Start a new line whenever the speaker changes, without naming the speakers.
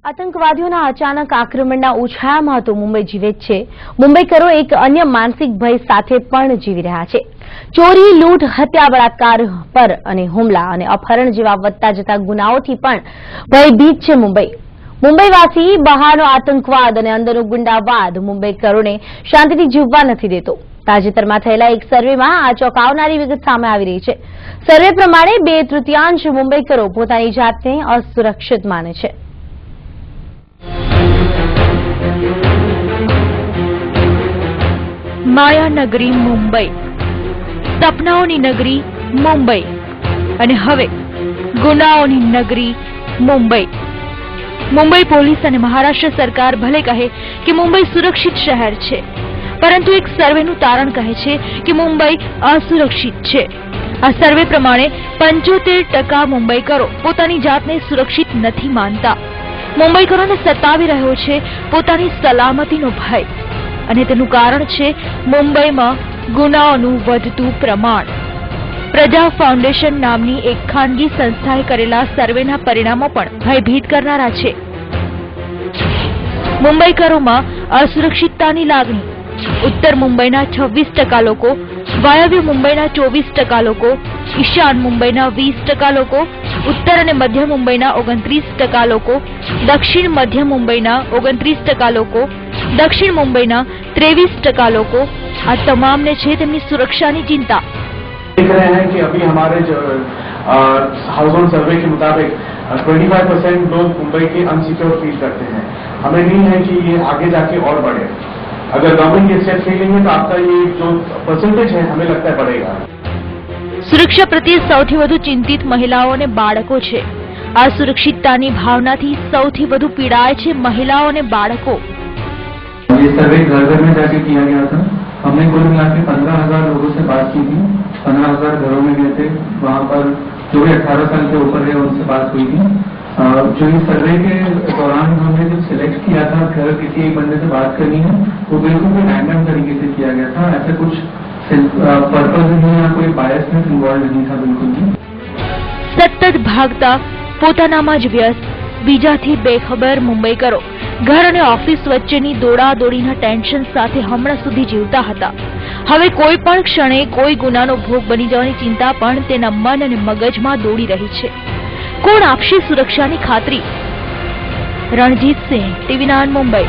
આતંકવાદીઓના અચાનક આક્રમણના ઉછાળામાં તો મુંબઈ જીવે જ છે. મુંબઈકરો એક અન્ય માનસિક ભય સાથે પણ જીવી રહ્યા છે. ચોરી, લૂંટ, હત્યા, બળાત્કાર પર અને હુમલા અને અપહરણ જેવા વધતા જતા ગુનાઓથી પણ ભયભીત છે મુંબઈ. મુંબઈવાસી બહારનો આતંકવાદ અને અંદરનો ગુંડાવાદ મુંબઈકરોને શાંતિથી જીવવા નથી દેતો. તાજેતરમાં થયેલા એક સર્વેમાં આ ચોંકાવનારી વિગત સામે આવી રહી છે. સર્વે પ્રમાણે 2/3 મુંબઈકરો પોતાની જાતને અસુરક્ષિત માને છે.
માયાનગરી મુંબઈ, સપનાઓની નગરી મુંબઈ અને હવે ગુનાઓની નગરી મુંબઈ. મુંબઈ પોલીસ અને મહારાષ્ટ્ર સરકાર ભલે કહે કે મુંબઈ સુરક્ષિત શહેર છે, પરંતુ એક સર્વેનું તારણ કહે છે કે મુંબઈ અસુરક્ષિત છે. આ સર્વે પ્રમાણે 75% મુંબઈકરો પોતાની જાતને સુરક્ષિત નથી માનતા. મુંબઈકરોને સતાવી રહ્યો છે પોતાની સલામતીનો ભય, અને તેનું કારણ છે મુંબઈમાં ગુનાઓનું વધતું પ્રમાણ. પ્રજા ફાઉન્ડેશન નામની એક ખાનગી સંસ્થાએ કરેલા સર્વેના પરિણામો પણ ભયભીત કરનારા છે. મુંબઈકરોમાં અસુરક્ષિતતાની લાગણી. ઉત્તર મુંબઈના 26% લોકો, વાયવ્ય મુંબઈના 24% લોકો, ઈશાન મુંબઈના 20% લોકો, ઉત્તર અને મધ્ય મુંબઈના 29% લોકો, દક્ષિણ મધ્ય મુંબઈના 29% લોકો, દક્ષિણ મુંબઈના 23% લોકો, આ તમામને છે તેમની સુરક્ષાની ચિંતા.
देख रहे हैं कि अभी हमारे जो हाउस होल्ड सर्वे के मुताबिक 25% लोग मुंबई के अनसिक्योर फील करते हैं. हमें नहीं है कि ये आगे जाके और बढ़े. अगर गवर्नमेंट ये स्टेप ले लेंगे तो आपका ये जो परसेंटेज है हमें लगता है बढ़ेगा.
સુરક્ષા પ્રત્યે સૌથી વધુ ચિંતિત મહિલાઓ અને બાળકો છે. આ સુરક્ષિતતાની ભાવનાથી સૌથી વધુ પીડાય છે મહિલાઓ અને બાળકો.
ये सर्वे घर घर में जाके किया गया था. हमने कुल मिला के 15,000 लोगों से बात की थी. 15,000 घरों में गए थे. वहाँ पर जो भी 18 साल के ऊपर है उनसे बात हुई थी. जो इस सर्वे के दौरान हमने जब सिलेक्ट किया था घर किसी एक बंदे से बात करनी है, वो बिल्कुल भी रैंडम तरीके से किया गया था. ऐसा कुछ पर्पज नहीं या कोई बायसनेस इन्वॉल्व नहीं था बिल्कुल भी.
સતત ભાગતા, પોતાનામાં જ વ્યસ્ત, બીજાથી બેખબર મુંબઈકરો ઘર અને ઓફિસ વચ્ચેની દોડાદોડીના ટેન્શન સાથે હમણાં સુધી જીવતા હતા. હવે કોઈ પણ ક્ષણે કોઈ ગુનાનો ભોગ બની જવાની ચિંતા પણ તેના મન અને મગજમાં દોડી રહી છે. કોણ આપશે સુરક્ષાની ખાતરી? રણજીત સિંહ, TV9 મુંબઈ.